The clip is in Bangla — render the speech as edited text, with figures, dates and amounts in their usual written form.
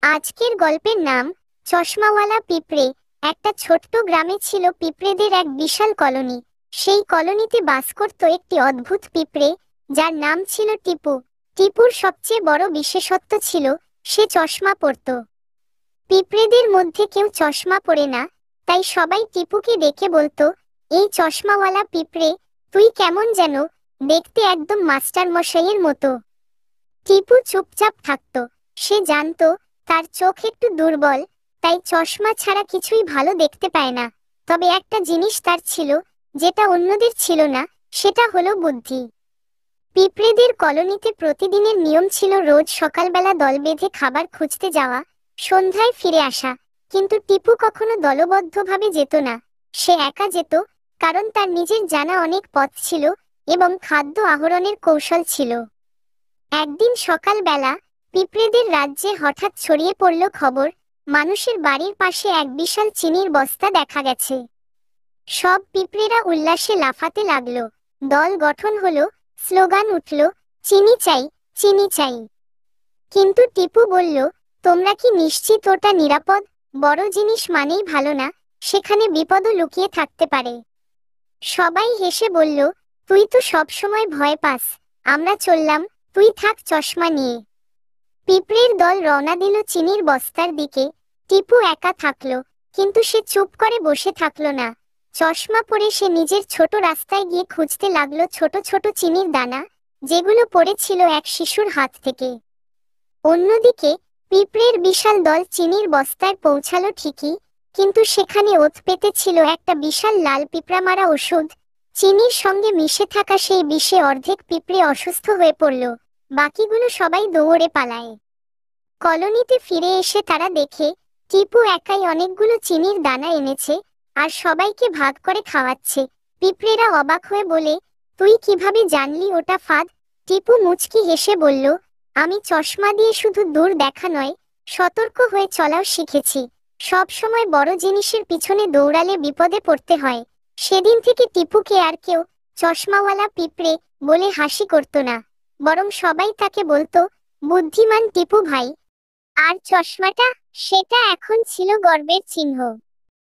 আজকের গল্পের নাম চশমাওয়ালা পিঁপড়ে। একটা ছোট্ট গ্রামে ছিল পিঁপড়েদের এক বিশাল কলোনি। সেই কলোনিতে বাস করত একটি অদ্ভুত পিঁপড়ে, যার নাম ছিল টিপু। টিপুর সবচেয়ে বড় বিশেষত্ব ছিল সে চশমা পরত। পিঁপড়েদের মধ্যে কেউ চশমা পরে না, তাই সবাই টিপুকে ডেকে বলতো, এই চশমাওয়ালা পিঁপড়ে, তুই কেমন যেন দেখতে একদম মাস্টার মশাইয়ের মতো। টিপু চুপচাপ থাকত। সে জানতো তার চোখ একটু দুর্বল, তাই চশমা ছাড়া কিছুই ভালো দেখতে পায় না। তবে একটা জিনিস তার ছিল, যেটা অন্যদের ছিল না, সেটা হলো বুদ্ধি। পিঁপড়েদের কলোনিতে প্রতিদিনের নিয়ম ছিল রোজ সকালবেলা দল বেঁধে খাবার খুঁজতে যাওয়া, সন্ধ্যায় ফিরে আসা। কিন্তু টিপু কখনো দলবদ্ধভাবে যেত না। সে একা যেত, কারণ তার নিজের জানা অনেক পথ ছিল এবং খাদ্য আহরণের কৌশল ছিল। একদিন সকালবেলা পিঁপড়েদের রাজ্যে হঠাৎ ছড়িয়ে পড়ল খবর, মানুষের বাড়ির পাশে এক বিশাল চিনির বস্তা দেখা গেছে। সব পিঁপড়েরা উল্লাসে লাফাতে লাগলো। দল গঠন হলো, স্লোগান উঠল, চিনি চাই, চিনি চাই। কিন্তু টিপু বলল, তোমরা কি নিশ্চিত ওটা নিরাপদ? বড় জিনিস মানেই ভালো না, সেখানে বিপদও লুকিয়ে থাকতে পারে। সবাই হেসে বলল, তুই তো সব সময় ভয় পাস, আমরা চললাম, তুই থাক চশমা নিয়ে। পিঁপড়ের দল রওনা দিল চিনির বস্তার দিকে। টিপু একা থাকলো, কিন্তু সে চুপ করে বসে থাকলো না। চশমা পরে সে নিজের ছোট রাস্তায় গিয়ে খুঁজতে লাগলো ছোট ছোট চিনির দানা, যেগুলো পড়েছিল এক শিশুর হাত থেকে। অন্যদিকে পিঁপড়ের বিশাল দল চিনির বস্তায় পৌঁছালো ঠিকই, কিন্তু সেখানে ওত পেতে ছিল একটা বিশাল লাল পিঁপড়া মারা ওষুধ। চিনির সঙ্গে মিশে থাকা সেই বিষে অর্ধেক পিঁপড়ে অসুস্থ হয়ে পড়ল। বাকিগুলো সবাই দৌড়ে পালায়। কলোনিতে ফিরে এসে তারা দেখে টিপু একাই অনেকগুলো চিনির দানা এনেছে আর সবাইকে ভাগ করে খাওয়াচ্ছে। পিঁপড়েরা অবাক হয়ে বলে, তুই কিভাবে জানলি ওটা ফাঁদ? টিপু মুচকি হেসে বলল, আমি চশমা দিয়ে শুধু দূর দেখা নয়, সতর্ক হয়ে চলাও শিখেছি। সব সময় বড় জিনিসের পিছনে দৌড়ালে বিপদে পড়তে হয়। সেদিন থেকে টিপুকে আর কেউ চশমাওয়ালা পিঁপড়ে বলে হাসি করত না, বরং সবাই তাকে বলতো বুদ্ধিমান টিপু ভাই। আর চশমাটা, সেটা এখন ছিল গর্বের চিহ্ন।